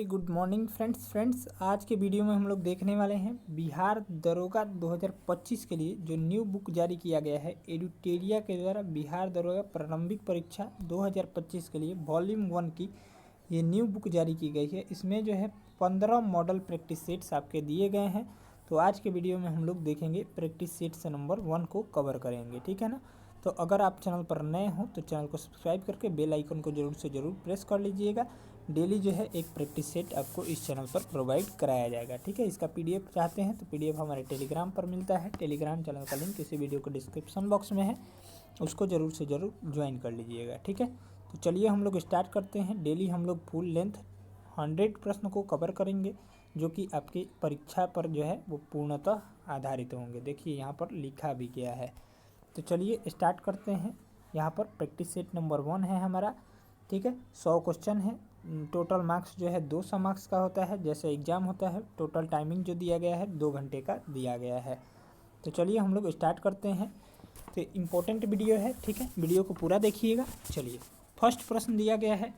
Good morning friends आज के video में हम लोग देखने वाले हैं बिहार दरोगा 2025 के लिए जो न्यू बुक जारी किया गया है एडुटेरिया के द्वारा। बिहार दरोगा प्रारंभिक परीक्षा 2025 के लिए वॉल्यूम 1 की ये न्यू बुक जारी की गई है। इसमें जो है 15 मॉडल प्रैक्टिस सेट्स आपके दिए गए हैं। तो आज के वीडियो में हम लोग देखेंगे प्रैक्टिस सेट्स नंबर 1 को कवर करेंगे, ठीक है ना। तो अगर आप चैनल पर नए हो तो चैनल को सब्सक्राइब करके बेल आइकन को जरूर से ज़रूर प्रेस कर लीजिएगा। डेली जो है एक प्रैक्टिस सेट आपको इस चैनल पर प्रोवाइड कराया जाएगा, ठीक है। इसका पीडीएफ चाहते हैं तो पीडीएफ हमारे टेलीग्राम पर मिलता है। टेलीग्राम चैनल का लिंक इसी वीडियो के डिस्क्रिप्शन बॉक्स में है, उसको ज़रूर से ज़रूर ज्वाइन कर लीजिएगा, ठीक है। तो चलिए हम लोग स्टार्ट करते हैं। डेली हम लोग फुल लेंथ 100 प्रश्न को कवर करेंगे जो कि आपकी परीक्षा पर जो है वो पूर्णतः आधारित होंगे। देखिए यहाँ पर लिखा भी गया है। तो चलिए स्टार्ट करते हैं। यहाँ पर प्रैक्टिस सेट नंबर 1 है हमारा, ठीक है। 100 क्वेश्चन है। टोटल मार्क्स जो है 200 मार्क्स का होता है जैसे एग्ज़ाम होता है। टोटल टाइमिंग जो दिया गया है 2 घंटे का दिया गया है। तो चलिए हम लोग स्टार्ट करते हैं। तो इम्पोर्टेंट वीडियो है, ठीक है, वीडियो को पूरा देखिएगा। चलिए फर्स्ट प्रश्न दिया गया है,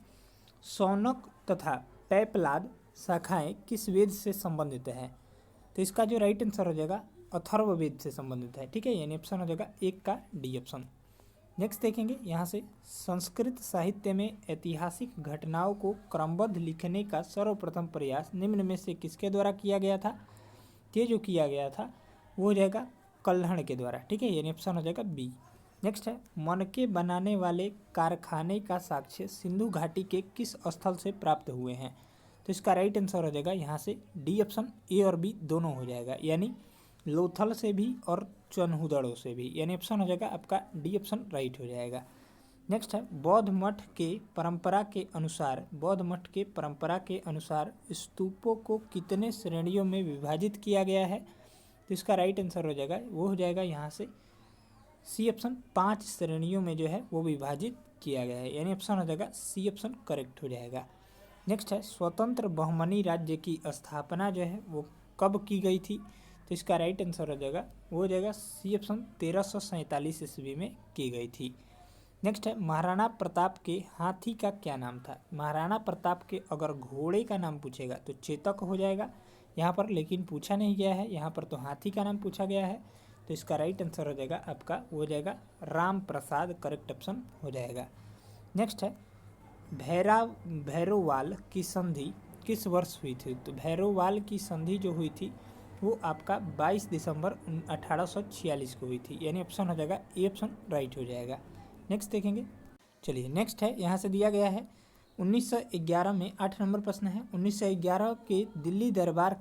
शौनक तथा पैपलाद शाखाएं किस वेद से संबंधित है। तो इसका जो राइट आंसर हो जाएगा अथर्ववेद से संबंधित है, ठीक है। यानी ऑप्शन हो जाएगा 1 का डी ऑप्शन। नेक्स्ट देखेंगे यहाँ से, संस्कृत साहित्य में ऐतिहासिक घटनाओं को क्रमबद्ध लिखने का सर्वप्रथम प्रयास निम्न में से किसके द्वारा किया गया था। ये जो किया गया था वो हो जाएगा कल्हण के द्वारा, ठीक है। यानी ऑप्शन हो जाएगा बी। नेक्स्ट है, मनके बनाने वाले कारखाने का साक्ष्य सिंधु घाटी के किस स्थल से प्राप्त हुए हैं। तो इसका राइट आंसर हो जाएगा यहाँ से डी ऑप्शन। ए और बी दोनों हो जाएगा, यानी लोथल से भी और चनहुदड़ों से भी, यानी ऑप्शन हो जाएगा आपका डी ऑप्शन राइट हो जाएगा। नेक्स्ट है, बौद्ध मठ के परंपरा के अनुसार स्तूपों को कितने श्रेणियों में विभाजित किया गया है। तो इसका राइट आंसर हो जाएगा वो हो जाएगा यहाँ से सी ऑप्शन। 5 श्रेणियों में जो है वो विभाजित किया गया है, यानी ऑप्शन हो जाएगा सी ऑप्शन करेक्ट हो जाएगा। नेक्स्ट है, स्वतंत्र बहमनी राज्य की स्थापना जो है वो कब की गई थी। तो इसका राइट आंसर हो जाएगा वो हो जाएगा सी ऑप्शन 1347 ईस्वी में की गई थी। नेक्स्ट है, महाराणा प्रताप के हाथी का क्या नाम था। महाराणा प्रताप के अगर घोड़े का नाम पूछेगा तो चेतक हो जाएगा यहाँ पर, लेकिन पूछा नहीं गया है यहाँ पर, तो हाथी का नाम पूछा गया है। तो इसका राइट आंसर हो जाएगा आपका वो हो जाएगा राम प्रसाद, करेक्ट ऑप्शन हो जाएगा। नेक्स्ट है, भैरोवाल की संधि किस वर्ष हुई थी। तो भैरोवाल की संधि जो हुई थी वो आपका 22 दिसंबर 1846 को हुई थी, यानी ऑप्शन हो जाएगा ए ऑप्शन राइट हो जाएगा। नेक्स्ट देखेंगे। चलिए नेक्स्ट है, यहाँ से दिया गया है 1911 में 8 नंबर प्रश्न है। 1911 के दिल्ली के दरबार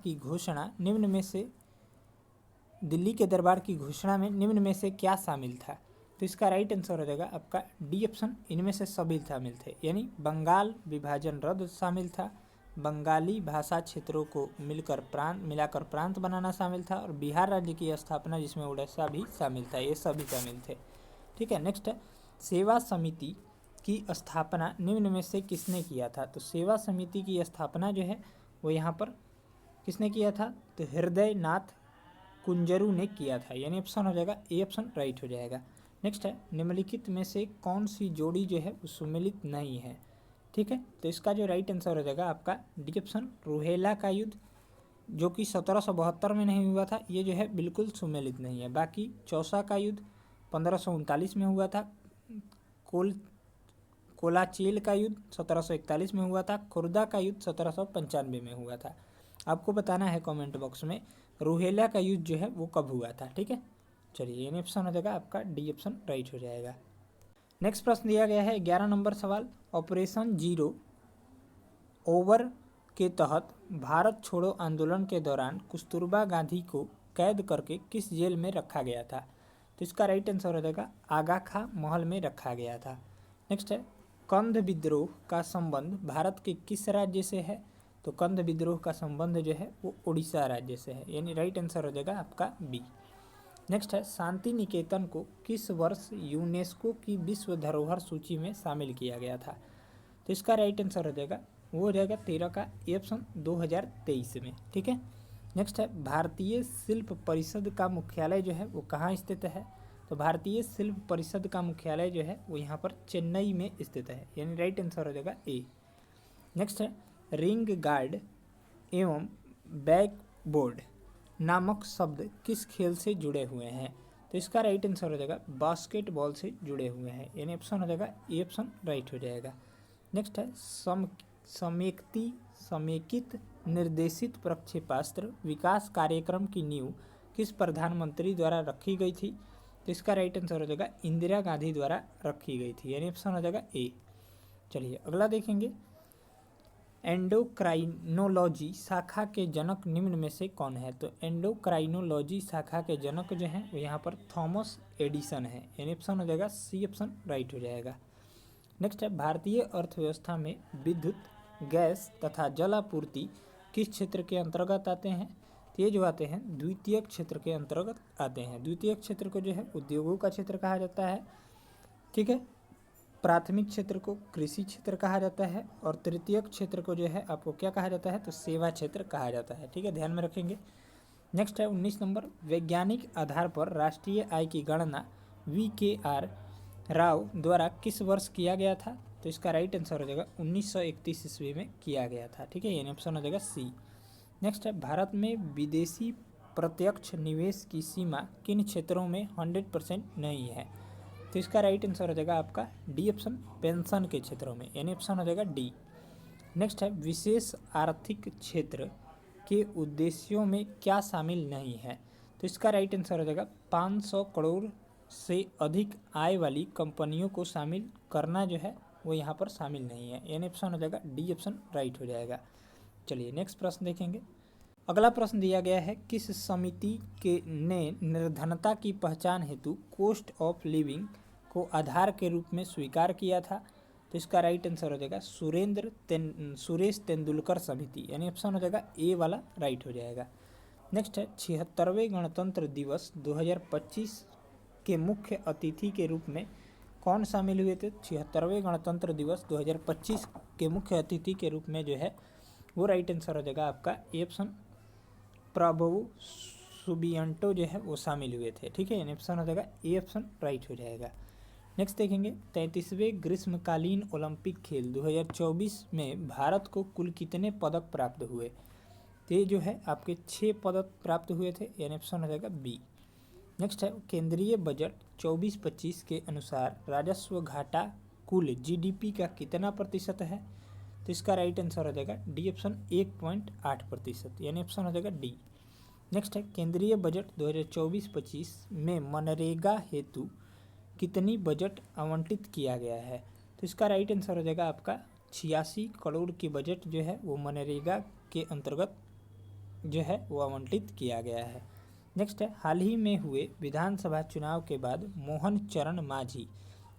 की घोषणा में निम्न में से क्या शामिल था। तो इसका राइट आंसर हो जाएगा आपका डी ऑप्शन। इनमें से सभी शामिल थे, यानी बंगाल विभाजन रद्द शामिल था, बंगाली भाषा क्षेत्रों को मिलाकर प्रांत बनाना शामिल था, और बिहार राज्य की स्थापना जिसमें उड़ीसा भी शामिल था। ये सभी शामिल थे, ठीक है। नेक्स्ट है, सेवा समिति की स्थापना निम्न में से किसने किया था। तो सेवा समिति की स्थापना जो है वो यहाँ पर किसने किया था। तो हृदय नाथ कुंजरू ने किया था, यानी ऑप्शन हो जाएगा ए ऑप्शन राइट हो जाएगा। नेक्स्ट है, निम्नलिखित में से कौन सी जोड़ी जो है वो सुमेलित नहीं है, ठीक है। तो इसका जो राइट आंसर हो जाएगा आपका डी ऑप्शन। रोहेला का युद्ध जो कि 1772 में नहीं हुआ था, ये जो है बिल्कुल सुमेलित नहीं है। बाकी चौसा का युद्ध 1539 में हुआ था, कोलाचेल का युद्ध 1741 में हुआ था, खुर्दा का युद्ध 1795 में हुआ था। आपको बताना है कमेंट बॉक्स में रोहेला का युद्ध जो है वो कब हुआ था, ठीक है। चलिए ये ऑप्शन हो जाएगा आपका डी ऑप्शन राइट हो जाएगा। नेक्स्ट प्रश्न दिया गया है 11 नंबर सवाल, ऑपरेशन जीरो ओवर के तहत भारत छोड़ो आंदोलन के दौरान कस्तूरबा गांधी को कैद करके किस जेल में रखा गया था। तो इसका राइट आंसर हो जाएगा आगा खां महल में रखा गया था। नेक्स्ट है, कंध विद्रोह का संबंध भारत के किस राज्य से है। तो कंध विद्रोह का संबंध जो है वो उड़ीसा राज्य से है, यानी राइट आंसर हो जाएगा आपका बी। नेक्स्ट है, शांति निकेतन को किस वर्ष यूनेस्को की विश्व धरोहर सूची में शामिल किया गया था। तो इसका राइट आंसर हो जाएगा वो हो जाएगा 13 का ए ऑप्शन 2023 में, ठीक है। नेक्स्ट है, भारतीय शिल्प परिषद का मुख्यालय जो है वो कहाँ स्थित है। तो भारतीय शिल्प परिषद का मुख्यालय जो है वो यहाँ पर चेन्नई में स्थित है, यानी राइट आंसर हो जाएगा ए। नेक्स्ट है, रिंग गार्ड एवं बैकबोर्ड नामक शब्द किस खेल से जुड़े हुए हैं? तो इसका राइट आंसर हो जाएगा बास्केटबॉल से जुड़े हुए हैं, यानी ऑप्शन हो जाएगा ए ऑप्शन राइट हो जाएगा। नेक्स्ट है समेकित निर्देशित प्रक्षेपास्त्र विकास कार्यक्रम की नींव किस प्रधानमंत्री द्वारा रखी गई थी? तो इसका राइट आंसर हो जाएगा इंदिरा गांधी द्वारा रखी गई थी, यानी ऑप्शन हो जाएगा ए। चलिए अगला देखेंगे, एंडोक्राइनोलॉजी शाखा के जनक निम्न में से कौन है? तो एंडोक्राइनोलॉजी शाखा के जनक जो हैं वो यहाँ पर थॉमस एडिसन है, यानी ऑप्शन हो जाएगा सी ऑप्शन राइट हो जाएगा। नेक्स्ट है, भारतीय अर्थव्यवस्था में विद्युत, गैस तथा जल आपूर्ति किस क्षेत्र के अंतर्गत आते हैं? तो ये जो आते हैं द्वितीयक क्षेत्र के अंतर्गत आते हैं। द्वितीयक क्षेत्र को जो है उद्योगों का क्षेत्र कहा जाता है, ठीक है। प्राथमिक क्षेत्र को कृषि क्षेत्र कहा जाता है और तृतीयक क्षेत्र को जो है आपको क्या कहा जाता है? तो सेवा क्षेत्र कहा जाता है, ठीक है, ध्यान में रखेंगे। नेक्स्ट है 19 नंबर, वैज्ञानिक आधार पर राष्ट्रीय आय की गणना VKR राव द्वारा किस वर्ष किया गया था? तो इसका राइट आंसर हो जाएगा 1931 ईस्वी में किया गया था, ठीक है, यानी ऑप्शन हो जाएगा सी। नेक्स्ट है, भारत में विदेशी प्रत्यक्ष निवेश की सीमा किन क्षेत्रों में 100% नहीं है? तो इसका राइट आंसर हो जाएगा आपका डी ऑप्शन, पेंशन के क्षेत्रों में, यानी ऑप्शन हो जाएगा डी। नेक्स्ट है, विशेष आर्थिक क्षेत्र के उद्देश्यों में क्या शामिल नहीं है? तो इसका राइट आंसर हो जाएगा 500 करोड़ से अधिक आय वाली कंपनियों को शामिल करना जो है वो यहाँ पर शामिल नहीं है, यानी ऑप्शन हो जाएगा डी ऑप्शन राइट हो जाएगा। चलिए नेक्स्ट प्रश्न देखेंगे। अगला प्रश्न दिया गया है, किस समिति के ने निर्धनता की पहचान हेतु कॉस्ट ऑफ लिविंग को आधार के रूप में स्वीकार किया था? तो इसका राइट आंसर हो जाएगा सुरेश तेंदुलकर समिति, यानी ऑप्शन हो जाएगा ए वाला राइट हो जाएगा। नेक्स्ट है, 76वें गणतंत्र दिवस 2025 के मुख्य अतिथि के रूप में कौन शामिल हुए थे? 76वें गणतंत्र दिवस 2025 के मुख्य अतिथि के रूप में जो है वो राइट आंसर हो जाएगा आपका ए ऑप्शन, प्रभु सुबियांटो जो है वो शामिल हुए थे, ठीक है, यानी ऑप्शन हो जाएगा ए ऑप्शन राइट हो जाएगा। नेक्स्ट देखेंगे, 33वें ग्रीष्मकालीन ओलंपिक खेल 2024 में भारत को कुल कितने पदक प्राप्त हुए? तो ये जो है आपके 6 पदक प्राप्त हुए थे, यानी ऑप्शन हो जाएगा बी। नेक्स्ट है, केंद्रीय बजट 24-25 के अनुसार राजस्व घाटा कुल GDP का कितना प्रतिशत है? तो इसका राइट आंसर हो जाएगा डी ऑप्शन 1.8%, यानी ऑप्शन हो जाएगा डी। नेक्स्ट है, केंद्रीय बजट 2024-25 में मनरेगा हेतु कितनी बजट आवंटित किया गया है? तो इसका राइट आंसर हो जाएगा आपका 86 करोड़ की बजट जो है वो मनरेगा के अंतर्गत जो है वो आवंटित किया गया है। नेक्स्ट है, हाल ही में हुए विधानसभा चुनाव के बाद मोहन चरण मांझी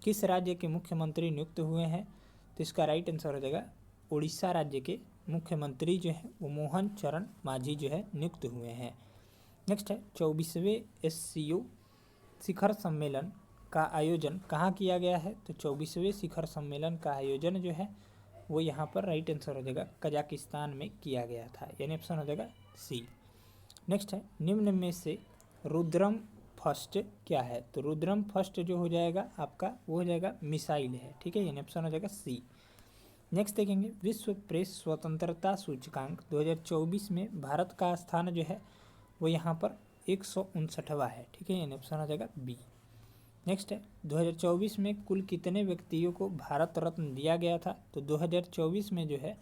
किस राज्य के मुख्यमंत्री नियुक्त हुए हैं? तो इसका राइट आंसर हो जाएगा उड़ीसा राज्य के मुख्यमंत्री जो है वो मोहन चरण मांझी जो है नियुक्त हुए हैं। नेक्स्ट है, 24वें SCO शिखर सम्मेलन का आयोजन कहाँ किया गया है? तो 24वें शिखर सम्मेलन का आयोजन जो है वो यहाँ पर राइट आंसर हो जाएगा कजाकिस्तान में किया गया था, यानी ऑप्शन हो जाएगा सी। नेक्स्ट है, निम्न में से रुद्रम फर्स्ट क्या है? तो रुद्रम फर्स्ट जो हो जाएगा आपका वो हो जाएगा मिसाइल है, ठीक है, यानी ऑप्शन हो जाएगा सी। नेक्स्ट देखेंगे, विश्व प्रेस स्वतंत्रता सूचकांक 2024 में भारत का स्थान जो है वो यहाँ पर 159वां है, ठीक है, यानी ऑप्शन हो जाएगा बी। नेक्स्ट है, 2024 में कुल कितने व्यक्तियों को भारत रत्न दिया गया था? तो 2024 में जो है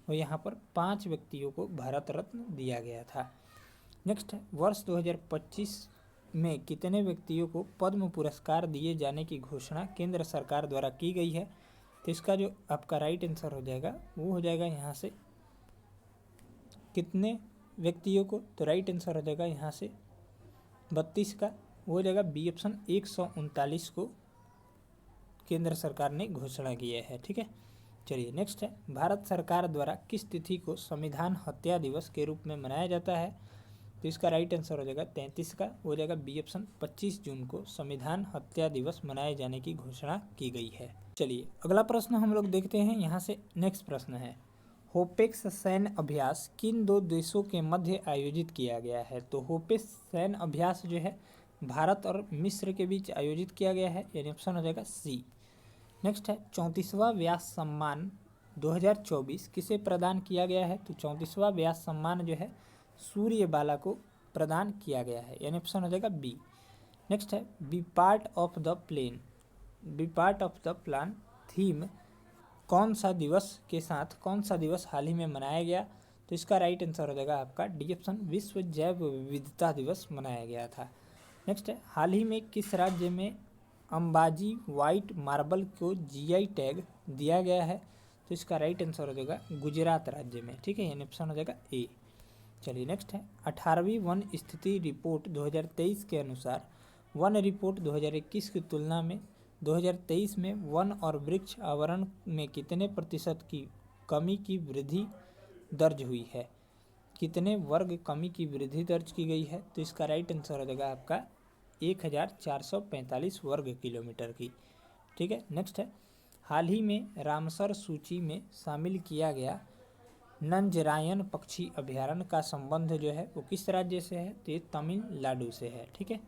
वो यहाँ पर 5 व्यक्तियों को भारत रत्न दिया गया था। नेक्स्ट है, वर्ष 2025 में कितने व्यक्तियों को पद्म पुरस्कार दिए जाने की घोषणा केंद्र सरकार द्वारा की गई है? तो इसका जो आपका राइट आंसर हो जाएगा वो हो जाएगा यहाँ से कितने व्यक्तियों को? तो राइट आंसर हो जाएगा यहाँ से 32 का, वो हो जाएगा बी ऑप्शन 139 को केंद्र सरकार ने घोषणा किया है, ठीक है। चलिए नेक्स्ट है, भारत सरकार द्वारा किस तिथि को संविधान हत्या दिवस के रूप में मनाया जाता है? तो इसका राइट आंसर हो जाएगा 33 का, हो जाएगा बी ऑप्शन 25 जून को संविधान हत्या दिवस मनाए जाने की घोषणा की गई है। चलिए अगला प्रश्न हम लोग देखते हैं, यहाँ से नेक्स्ट प्रश्न है, होपेक्स सैन्य अभ्यास किन 2 देशों के मध्य आयोजित किया गया है? तो होपेक्स सैन्य अभ्यास जो है भारत और मिस्र के बीच आयोजित किया गया है, यानी ऑप्शन हो जाएगा सी। नेक्स्ट है, 34वां व्यास सम्मान 2024 किसे प्रदान किया गया है? तो 34वां व्यास सम्मान जो है सूर्यबाला को प्रदान किया गया है, यानी ऑप्शन हो जाएगा बी। नेक्स्ट है B part of the plane, B part of the plan theme कौन सा दिवस के साथ कौन सा दिवस हाल ही में मनाया गया? तो इसका राइट आंसर हो जाएगा आपका डी ऑप्शन, विश्व जैव विविधता दिवस मनाया गया था। नेक्स्ट है हाल ही में किस राज्य में अंबाजी व्हाइट मार्बल को जीआई टैग दिया गया है? तो इसका राइट आंसर हो जाएगा गुजरात राज्य में, ठीक है, यानी ऑप्शन हो जाएगा ए। चलिए नेक्स्ट है 18वीं वन स्थिति रिपोर्ट 2023 के अनुसार वन रिपोर्ट 2021 की तुलना में 2023 में वन और वृक्ष आवरण में कितने प्रतिशत की कमी की वृद्धि दर्ज हुई है? कितने वर्ग कमी की वृद्धि दर्ज की गई है? तो इसका राइट आंसर हो जाएगा आपका 1445 वर्ग किलोमीटर की, ठीक है। नेक्स्ट है हाल ही में रामसर सूची में शामिल किया गया नंजरायन पक्षी अभयारण्य का संबंध जो है वो किस राज्य से है? तो ये तमिलनाडु से है, ठीक है।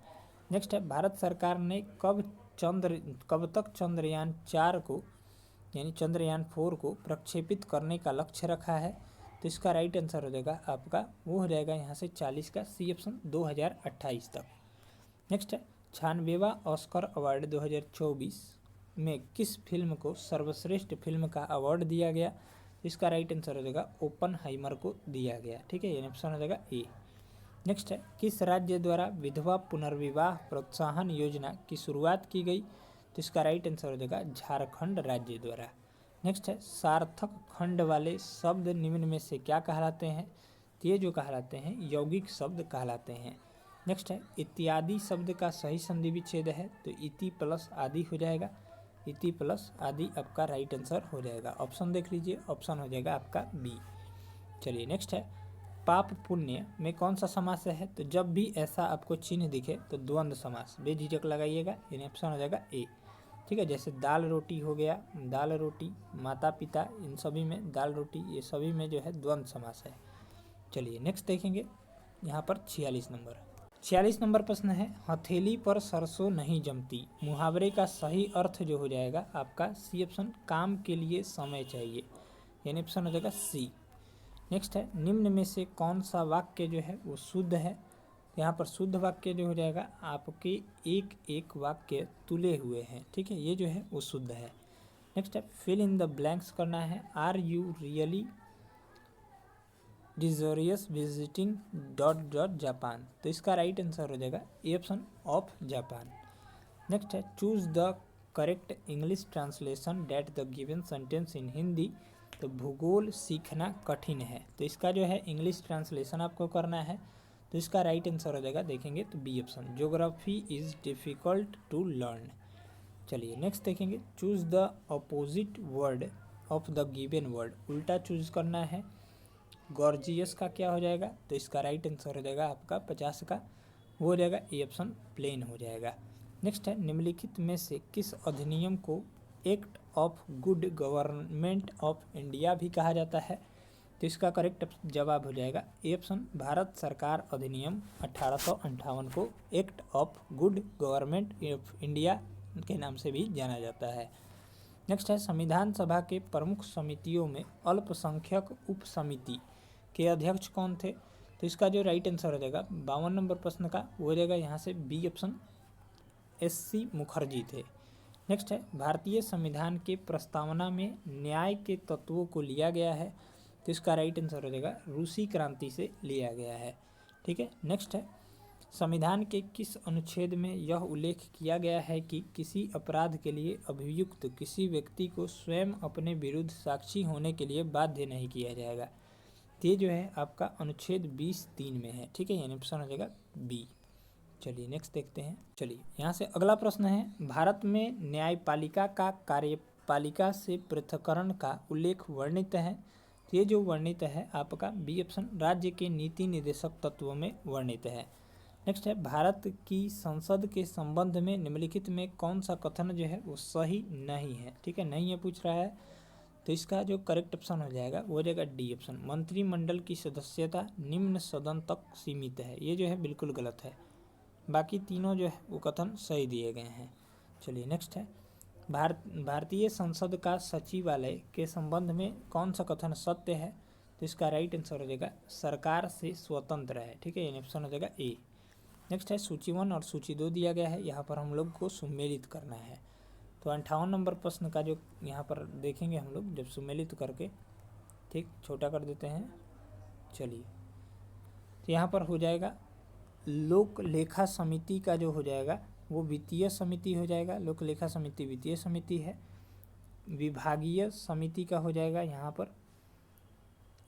नेक्स्ट है भारत सरकार ने कब तक चंद्रयान 4 को यानी चंद्रयान 4 को प्रक्षेपित करने का लक्ष्य रखा है? तो इसका राइट आंसर हो जाएगा आपका वो हो जाएगा यहाँ से 40 का सी ऑप्शन 2028 तक। नेक्स्ट है 96वां ऑस्कर अवार्ड 2024 में किस फिल्म को सर्वश्रेष्ठ फिल्म का अवार्ड दिया गया? इसका राइट आंसर हो जाएगा ओपनहाइमर को दिया गया, ठीक है, ये ऑप्शन हो जाएगा ए। नेक्स्ट है किस राज्य द्वारा विधवा पुनर्विवाह प्रोत्साहन योजना की शुरुआत की गई? तो इसका राइट आंसर हो जाएगा झारखंड राज्य द्वारा। नेक्स्ट है सार्थक खंड वाले शब्द निम्न में से क्या कहलाते हैं? तो ये जो कहलाते हैं यौगिक शब्द कहलाते हैं। नेक्स्ट है इत्यादि शब्द का सही संधि विच्छेद है? तो इति प्लस आदि हो जाएगा, इति प्लस आदि आपका राइट आंसर हो जाएगा। ऑप्शन देख लीजिए, ऑप्शन हो जाएगा आपका बी। चलिए नेक्स्ट है पाप पुण्य में कौन सा समास है? तो जब भी ऐसा आपको चिन्ह दिखे तो द्वंद्व समास बेझिझक लगाइएगा, यानी ऑप्शन हो जाएगा ए, ठीक है। जैसे दाल रोटी हो गया, दाल रोटी, माता पिता, इन सभी में दाल रोटी, ये सभी में जो है द्वंद्व समास है। चलिए नेक्स्ट देखेंगे यहाँ पर 46 नंबर प्रश्न है हथेली पर सरसों नहीं जमती मुहावरे का सही अर्थ जो हो जाएगा आपका सी ऑप्शन काम के लिए समय चाहिए, यानी ऑप्शन हो जाएगा सी। नेक्स्ट है निम्न में से कौन सा वाक्य जो है वो शुद्ध है? यहाँ पर शुद्ध वाक्य जो हो जाएगा आपके एक एक वाक्य तुले हुए हैं, ठीक है, ये जो है वो शुद्ध है। नेक्स्ट है फिल इन द ब्लैंक्स करना है। Are you really desirous visiting Japan? तो इसका राइट आंसर हो जाएगा A option of Japan. Next है choose the correct English translation that the given sentence in Hindi. तो भूगोल सीखना कठिन है, तो इसका जो है इंग्लिश ट्रांसलेशन आपको करना है। तो इसका राइट आंसर हो जाएगा देखेंगे तो B option geography is difficult to learn. चलिए नेक्स्ट देखेंगे choose the opposite word of the given word, उल्टा चूज करना है। गॉर्जियस का क्या हो जाएगा? तो इसका राइट आंसर हो जाएगा आपका 50 का वो हो जाएगा ए ऑप्शन प्लेन हो जाएगा। नेक्स्ट है निम्नलिखित में से किस अधिनियम को act of good government of India भी कहा जाता है? तो इसका करेक्ट जवाब हो जाएगा ए ऑप्शन भारत सरकार अधिनियम 1858 को act of good government of India के नाम से भी जाना जाता है। नेक्स्ट है संविधान सभा के प्रमुख समितियों में अल्पसंख्यक उप समिति के अध्यक्ष कौन थे? तो इसका जो राइट आंसर हो जाएगा 52 नंबर प्रश्न का वो हो जाएगा यहाँ से बी ऑप्शन एससी मुखर्जी थे। नेक्स्ट है भारतीय संविधान के प्रस्तावना में न्याय के तत्वों को लिया गया है? तो इसका राइट आंसर हो जाएगा रूसी क्रांति से लिया गया है, ठीक है। नेक्स्ट है संविधान के किस अनुच्छेद में यह उल्लेख किया गया है कि किसी अपराध के लिए अभियुक्त किसी व्यक्ति को स्वयं अपने विरुद्ध साक्षी होने के लिए बाध्य नहीं किया जाएगा? ये जो है आपका अनुच्छेद 20(3) में है, ठीक है, यानी ऑप्शन हो जाएगा बी। चलिए नेक्स्ट देखते हैं। चलिए यहाँ से अगला प्रश्न है भारत में न्यायपालिका का कार्यपालिका से पृथक्करण का उल्लेख वर्णित है? तो ये जो वर्णित है आपका बी ऑप्शन राज्य के नीति निर्देशक तत्वों में वर्णित है। नेक्स्ट है भारत की संसद के संबंध में निम्नलिखित में कौन सा कथन जो है वो सही नहीं है? ठीक है, नहीं है पूछ रहा है, तो इसका जो करेक्ट ऑप्शन हो जाएगा वो हो जाएगा डी ऑप्शन मंत्रिमंडल की सदस्यता निम्न सदन तक सीमित है। ये जो है बिल्कुल गलत है, बाकी तीनों जो है वो कथन सही दिए गए हैं। चलिए नेक्स्ट है भारतीय संसद का सचिवालय के संबंध में कौन सा कथन सत्य है? तो इसका राइट आंसर हो जाएगा सरकार से स्वतंत्र है। ठीक है, यानी ऑप्शन हो जाएगा ए। नेक्स्ट है सूची 1 और सूची 2 दिया गया है, यहाँ पर हम लोग को सुमेलित करना है। तो 58 नंबर प्रश्न का जो यहाँ पर देखेंगे हम लोग जब सुमेलित करके, ठीक, छोटा कर देते हैं। चलिए, तो यहाँ पर हो जाएगा लोक लेखा समिति का जो हो जाएगा वो वित्तीय समिति हो जाएगा। लोक लेखा समिति वित्तीय समिति है। विभागीय समिति का हो जाएगा यहाँ पर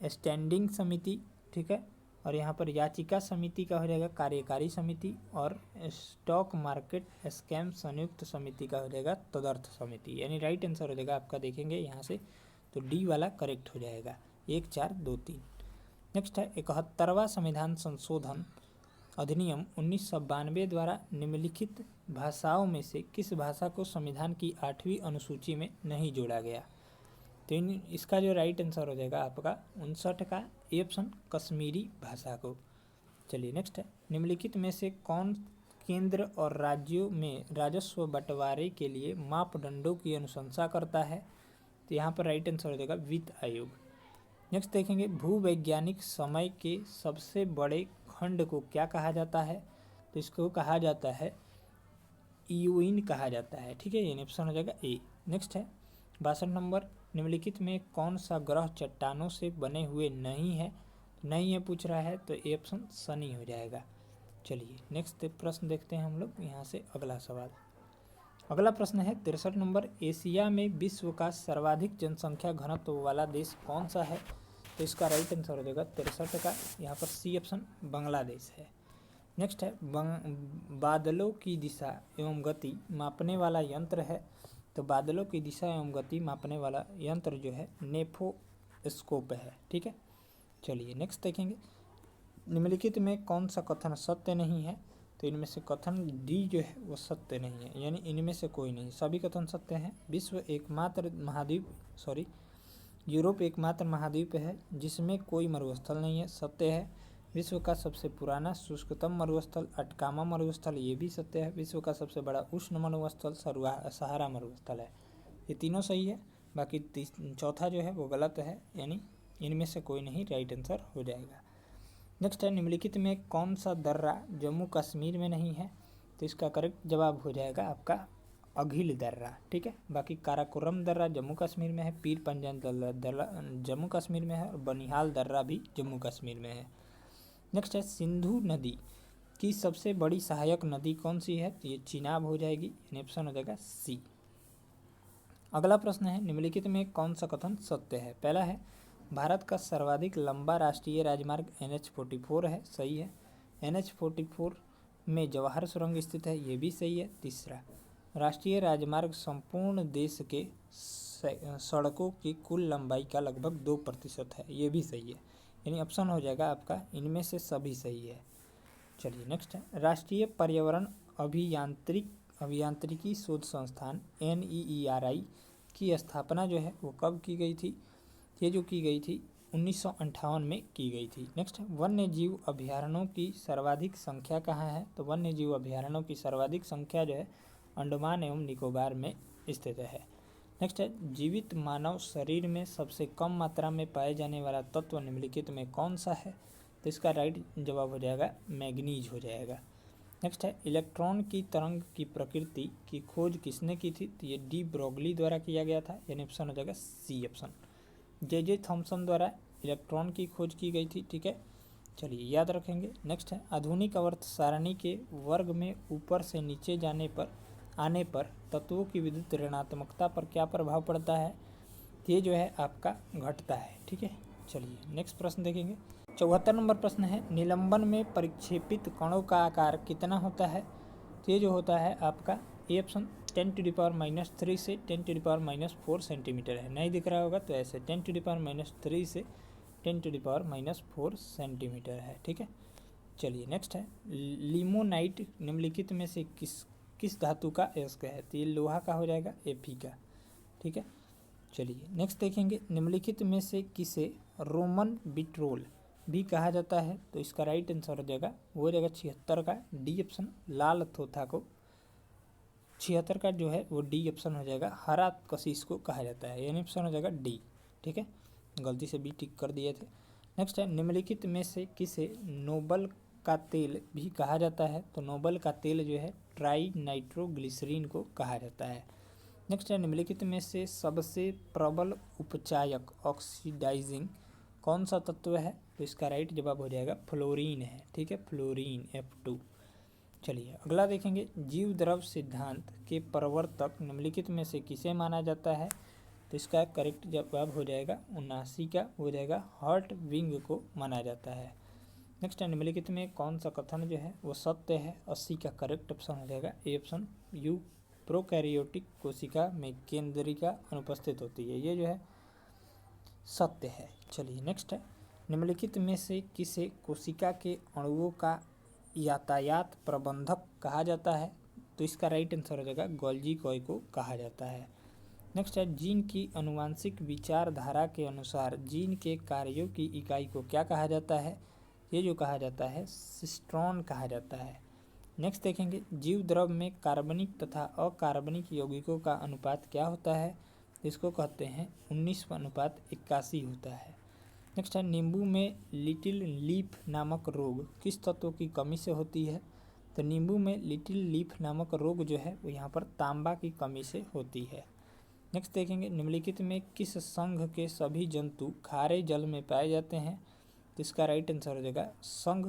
स्टैंडिंग समिति, ठीक है। और यहाँ पर याचिका समिति का हो जाएगा कार्यकारी समिति। और स्टॉक मार्केट स्कैम संयुक्त समिति का हो जाएगा तदर्थ समिति। यानी राइट आंसर हो जाएगा आपका, देखेंगे यहाँ से तो डी वाला करेक्ट हो जाएगा, 1 4 2 3। नेक्स्ट है 71वां संविधान संशोधन अधिनियम 1992 द्वारा निम्नलिखित भाषाओं में से किस भाषा को संविधान की 8वीं अनुसूची में नहीं जोड़ा गया? तो इसका जो राइट आंसर हो जाएगा आपका 59 का ए ऑप्शन, कश्मीरी भाषा को। चलिए नेक्स्ट है निम्नलिखित में से कौन केंद्र और राज्यों में राजस्व बंटवारे के लिए मापदंडों की अनुशंसा करता है? तो यहाँ पर राइट आंसर हो जाएगा वित्त आयोग। नेक्स्ट देखेंगे भूवैज्ञानिक समय के सबसे बड़े खंड को क्या कहा जाता है? तो इसको कहा जाता है ईओइन कहा जाता है। ठीक है, ये ऑप्शन हो जाएगा ए। नेक्स्ट है 62 नंबर, निम्नलिखित में कौन सा ग्रह चट्टानों से बने हुए नहीं है? नहीं है पूछ रहा है, तो ए ऑप्शन शनि हो जाएगा। चलिए नेक्स्ट प्रश्न देखते हैं हम लोग यहाँ से अगला सवाल। अगला प्रश्न है 63 नंबर, एशिया में विश्व का सर्वाधिक जनसंख्या घनत्व वाला देश कौन सा है? तो इसका राइट आंसर हो जाएगा 63 का यहाँ पर सी ऑप्शन, बांग्लादेश है। नेक्स्ट है बादलों की दिशा एवं गति मापने वाला यंत्र है। तो बादलों की दिशा एवं गति मापने वाला यंत्र जो है नेफोस्कोप है। ठीक है, चलिए नेक्स्ट देखेंगे निम्नलिखित में कौन सा कथन सत्य नहीं है? तो इनमें से कथन डी जो है वो सत्य नहीं है, यानी इनमें से कोई नहीं, सभी कथन सत्य हैं। यूरोप एकमात्र महाद्वीप है जिसमें कोई मरुस्थल नहीं है, सत्य है। विश्व का सबसे पुराना शुष्कतम मरुस्थल अटकामा मरुस्थल, ये भी सत्य है। विश्व का सबसे बड़ा उष्ण मरुस्थल सहारा मरुस्थल है। ये तीनों सही है, बाकी चौथा जो है वो गलत है, यानी इनमें से कोई नहीं, राइट आंसर हो जाएगा। नेक्स्ट है निम्नलिखित में कौन सा दर्रा जम्मू कश्मीर में नहीं है? तो इसका करेक्ट जवाब हो जाएगा आपका अघिल दर्रा। ठीक है, बाकी काराकोरम दर्रा जम्मू कश्मीर में है, पीर पंजान दर्रा जम्मू कश्मीर में है, और बनिहाल दर्रा भी जम्मू कश्मीर में है। नेक्स्ट है सिंधु नदी की सबसे बड़ी सहायक नदी कौन सी है? तो ये चिनाब हो जाएगी, ऑप्शन हो जाएगा सी। अगला प्रश्न है निम्नलिखित में कौन सा कथन सत्य है? पहला है भारत का सर्वाधिक लंबा राष्ट्रीय राजमार्ग NH44 है, सही है। NH44 में जवाहर सुरंग स्थित है, ये भी सही है। तीसरा, राष्ट्रीय राजमार्ग संपूर्ण देश के सड़कों की कुल लंबाई का लगभग 2% है, ये भी सही है, यानी ऑप्शन हो जाएगा आपका इनमें से सभी सही है। चलिए नेक्स्ट है राष्ट्रीय पर्यावरण अभियांत्रिकी शोध संस्थान NEERI की स्थापना जो है वो कब की गई थी? ये जो की गई थी 1958 में की गई थी। नेक्स्ट वन्य जीव अभ्यारण्यों की सर्वाधिक संख्या कहाँ है? तो वन्य जीव अभ्यारण्यों की सर्वाधिक संख्या जो है अंडमान एवं निकोबार में स्थित है। नेक्स्ट है जीवित मानव शरीर में सबसे कम मात्रा में पाए जाने वाला तत्व निम्नलिखित में कौन सा है? तो इसका राइट जवाब हो जाएगा मैग्नीज हो जाएगा। नेक्स्ट है इलेक्ट्रॉन की तरंग की प्रकृति की खोज किसने की थी? तो ये डी ब्रोगली द्वारा किया गया था, यानी ऑप्शन हो जाएगा सी ऑप्शन। जे थॉम्सन द्वारा इलेक्ट्रॉन की खोज की गई थी। ठीक है, चलिए याद रखेंगे। नेक्स्ट है आधुनिक आवर्त सारणी के वर्ग में ऊपर से नीचे आने पर तत्वों की विद्युत ऋणात्मकता पर क्या प्रभाव पड़ता है? ये जो है आपका घटता है। ठीक है, चलिए नेक्स्ट प्रश्न देखेंगे। 74 नंबर प्रश्न है निलंबन में परिक्षेपित कणों का आकार कितना होता है? तो ये जो होता है आपका ए ऑप्शन 10⁻³ से 10⁻⁴ सेंटीमीटर है। नहीं दिख रहा होगा तो ऐसे 10⁻³ से 10⁻⁴ सेंटीमीटर है। ठीक है, चलिए नेक्स्ट है लिमोनाइट निम्नलिखित में से किस धातु का अयस्क है? तो ये लोहा का हो जाएगा, Fe का। ठीक है, चलिए नेक्स्ट देखेंगे निम्नलिखित में से किसे रोमन बिट्रोल भी कहा जाता है? तो इसका राइट आंसर हो जाएगा वो हो जाएगा 76 का डी ऑप्शन, लाल थोथा को। 76 का जो है वो डी ऑप्शन हो जाएगा, हरा कशिश को कहा जाता है, यानी ऑप्शन हो जाएगा डी। ठीक है, गलती से बी टिक कर दिए थे। नेक्स्ट है, निम्नलिखित में से किसे नोबल का तेल भी कहा जाता है? तो नोबल का तेल जो है ट्राई नाइट्रोग्लिसरीन को कहा जाता है। नेक्स्ट है, निम्नलिखित में से सबसे प्रबल उपचायक ऑक्सीडाइजिंग कौन सा तत्व है? तो इसका राइट जवाब हो जाएगा फ्लोरीन है। ठीक है, फ्लोरीन F2। चलिए अगला देखेंगे, जीव द्रव सिद्धांत के प्रवर्तक निम्नलिखित में से किसे माना जाता है? तो इसका करेक्ट जवाब हो जाएगा 79 का हो जाएगा हर्ट विंग को माना जाता है। नेक्स्ट है, निम्नलिखित में कौन सा कथन जो है वो सत्य है? 80 का करेक्ट ऑप्शन हो जाएगा ए ऑप्शन यू, प्रोकैरियोटिक कोशिका में केंद्रिका अनुपस्थित होती है, ये जो है सत्य है। चलिए नेक्स्ट है, निम्नलिखित में से किसे कोशिका के अणुओं का यातायात प्रबंधक कहा जाता है? तो इसका राइट आंसर हो जाएगा गोल्जी कॉय को कहा जाता है। नेक्स्ट है, जीन की अनुवांशिक विचारधारा के अनुसार जीन के कार्यों की इकाई को क्या कहा जाता है? ये जो कहा जाता है सिस्ट्रॉन कहा जाता है। नेक्स्ट देखेंगे, जीव द्रव में कार्बनिक तथा अकार्बनिक यौगिकों का अनुपात क्या होता है? इसको कहते हैं 19:81 होता है। नेक्स्ट है, नींबू में लिटिल लीफ नामक रोग किस तत्व की कमी से होती है? तो नींबू में लिटिल लीफ नामक रोग जो है वो यहाँ पर तांबा की कमी से होती है। नेक्स्ट देखेंगे, निम्नलिखित में किस संघ के सभी जंतु खारे जल में पाए जाते हैं? तो इसका राइट आंसर हो जाएगा संघ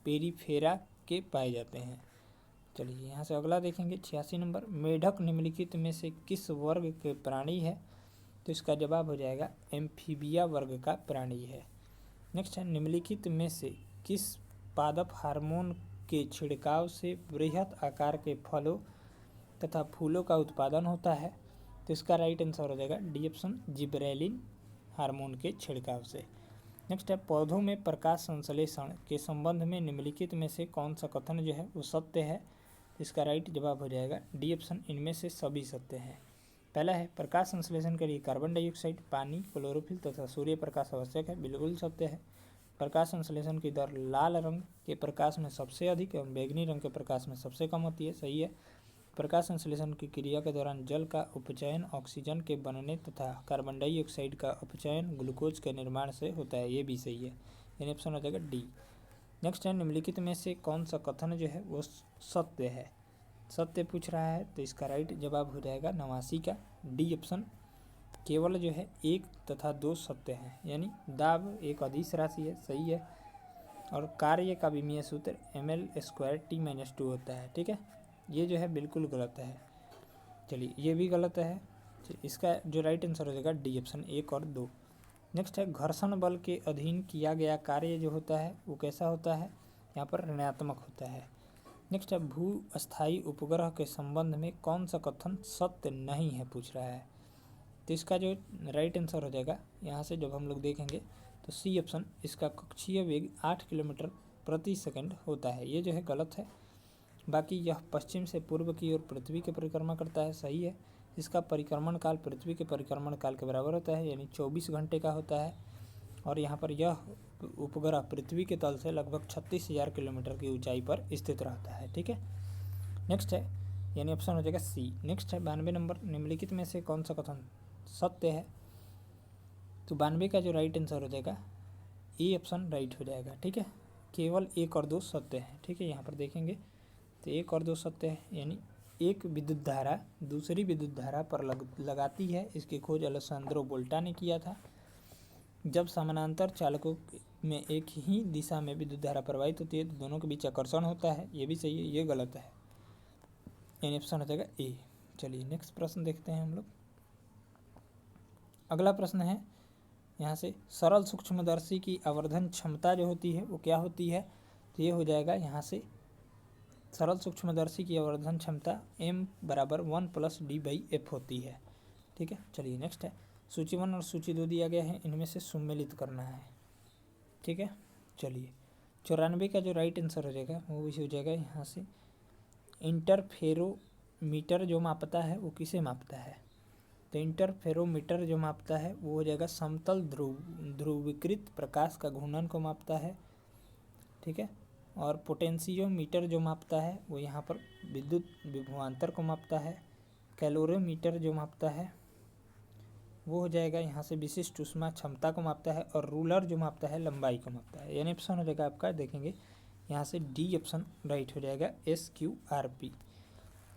पेरिफेरा के पाए जाते हैं। चलिए यहाँ से अगला देखेंगे 86 नंबर, मेढक निम्नलिखित में से किस वर्ग के प्राणी है? तो इसका जवाब हो जाएगा एम्फीबिया वर्ग का प्राणी है। नेक्स्ट है, निम्नलिखित में से किस पादप हार्मोन के छिड़काव से बृहत आकार के फलों तथा फूलों का उत्पादन होता है? तो इसका राइट आंसर हो जाएगा डी ऑप्शन जिब्रेलिन हार्मोन के छिड़काव से। नेक्स्ट है, पौधों में प्रकाश संश्लेषण के संबंध में निम्नलिखित में से कौन सा कथन जो है वो सत्य है? इसका राइट जवाब हो जाएगा डी ऑप्शन इनमें से सभी सत्य हैं। पहला है, प्रकाश संश्लेषण के लिए कार्बन डाइऑक्साइड, पानी, क्लोरोफिल तथा सूर्य प्रकाश आवश्यक है, बिल्कुल सत्य है। प्रकाश संश्लेषण की दर लाल रंग के प्रकाश में सबसे अधिक एवं बैंगनी रंग के प्रकाश में सबसे कम होती है, सही है। प्रकाश संश्लेषण की क्रिया के दौरान जल का उपचयन ऑक्सीजन के बनने तथा कार्बन डाइऑक्साइड का अपचयन ग्लूकोज के निर्माण से होता है, ये भी सही है, यानी ऑप्शन हो जाएगा डी। नेक्स्ट है, निम्नलिखित में से कौन सा कथन जो है वो सत्य है? सत्य पूछ रहा है, तो इसका राइट जवाब हो जाएगा 89 का डी ऑप्शन, केवल जो है 1 तथा 2 सत्य हैं, यानी दाब एक अदिश राशि है, सही है। और कार्य का विमीय सूत्र ml²T-2 होता है। ठीक है, ये जो है बिल्कुल गलत है। चलिए ये भी गलत है, इसका जो राइट आंसर हो जाएगा डी ऑप्शन 1 और 2। नेक्स्ट है, घर्षण बल के अधीन किया गया कार्य जो होता है वो कैसा होता है? यहाँ पर ऋणात्मक होता है। नेक्स्ट है, भू अस्थायी उपग्रह के संबंध में कौन सा कथन सत्य नहीं है पूछ रहा है? तो इसका जो राइट आंसर हो जाएगा यहाँ से जब हम लोग देखेंगे तो सी ऑप्शन, इसका कक्षीय वेग 8 किलोमीटर प्रति सेकंड होता है, ये जो है गलत है। बाकी यह पश्चिम से पूर्व की ओर पृथ्वी के परिक्रमा करता है, सही है। इसका परिक्रमण काल पृथ्वी के परिक्रमण काल के बराबर होता है, यानी 24 घंटे का होता है। और यहाँ पर यह उपग्रह पृथ्वी के तल से लगभग 36,000 किलोमीटर की ऊंचाई पर स्थित रहता है। ठीक है, नेक्स्ट है, यानी ऑप्शन हो जाएगा सी। नेक्स्ट है 92 नंबर, निम्नलिखित में से कौन सा कथन सत्य है? तो 92 का जो राइट आंसर हो जाएगा ए ऑप्शन राइट हो जाएगा। ठीक है, केवल 1 और 2 सत्य हैं। ठीक है, यहाँ पर देखेंगे तो 1 और 2 सत्य है, यानी एक विद्युत धारा दूसरी विद्युत धारा पर लगाती है। इसकी खोज अलेसांद्रो वोल्टा ने किया था। जब समानांतर चालकों में एक ही दिशा में विद्युत धारा प्रवाहित होती है तो दोनों के बीच आकर्षण होता है, ये भी सही है, ये गलत है, यानी ऑप्शन हो जाएगा ए। चलिए नेक्स्ट प्रश्न देखते हैं हम लोग। अगला प्रश्न है यहाँ से, सरल सूक्ष्मदर्शी की आवर्धन क्षमता जो होती है वो क्या होती है? तो ये हो जाएगा यहाँ से, सरल सूक्ष्मदर्शी की आवर्धन क्षमता m बराबर 1 + d/f होती है। ठीक है, चलिए नेक्स्ट है, सूची 1 और सूची 2 दिया गया है, इनमें से सम्मिलित करना है। ठीक है, चलिए 94 का जो राइट आंसर हो जाएगा वो भी हो जाएगा यहाँ से, इंटरफेरोमीटर जो मापता है वो किसे मापता है? तो इंटरफेरोमीटर जो मापता है वो हो जाएगा समतल ध्रुवीकृत प्रकाश का घूर्णन को मापता है। ठीक है, और पोटेंशियोमीटर जो मापता है वो यहाँ पर विद्युत विभवांतर को मापता है। कैलोरीमीटर जो मापता है वो हो जाएगा यहाँ से विशिष्ट ऊष्मा क्षमता को मापता है। और रूलर जो मापता है लंबाई को मापता है। यानी ऑप्शन हो जाएगा आपका, देखेंगे यहाँ से डी ऑप्शन राइट हो जाएगा, SQRP।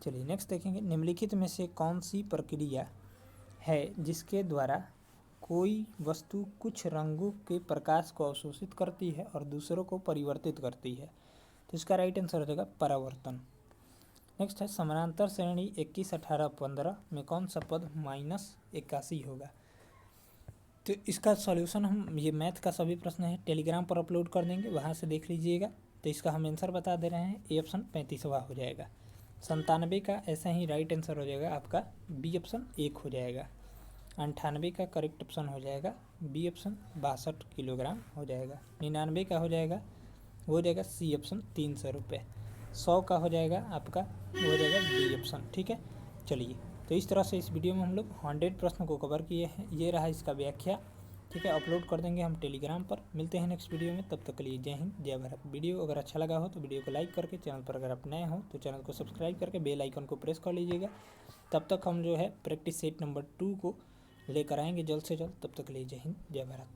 चलिए नेक्स्ट देखेंगे, निम्नलिखित में से कौन सी प्रक्रिया है जिसके द्वारा कोई वस्तु कुछ रंगों के प्रकाश को अवशोषित करती है और दूसरों को परिवर्तित करती है? तो इसका राइट आंसर हो जाएगा परावर्तन। नेक्स्ट है, समानांतर श्रेणी 21, 18, 15 में कौन सा पद -81 होगा? तो इसका सॉल्यूशन हम, ये मैथ का सभी प्रश्न है टेलीग्राम पर अपलोड कर देंगे, वहाँ से देख लीजिएगा। तो इसका हम आंसर बता दे रहे हैं, ए ऑप्शन 35वां हो जाएगा। 97 का ऐसा ही राइट आंसर हो जाएगा आपका, बी ऑप्शन 1 हो जाएगा। 98 का करेक्ट ऑप्शन हो जाएगा बी ऑप्शन 62 किलोग्राम हो जाएगा। 99 का हो जाएगा वो हो जाएगा सी ऑप्शन 300 रुपये। 100 का हो जाएगा आपका वो हो जाएगा डी ऑप्शन। ठीक है, चलिए तो इस तरह से इस वीडियो में हम लोग 100 प्रश्न को कवर किए हैं। ये रहा इसका व्याख्या। ठीक है, अपलोड कर देंगे हम टेलीग्राम पर। मिलते हैं नेक्स्ट वीडियो में, तब तक के लिए जय हिंद जय भारत। वीडियो अगर अच्छा लगा हो तो वीडियो को लाइक करके, चैनल पर अगर आप नए हो तो चैनल को सब्सक्राइब करके बेल आइकन को प्रेस कर लीजिएगा। तब तक हम जो है प्रैक्टिस सेट नंबर 2 को लेकर आएंगे जल्द से जल्द। तब तक के लिए जय हिंद जय भारत।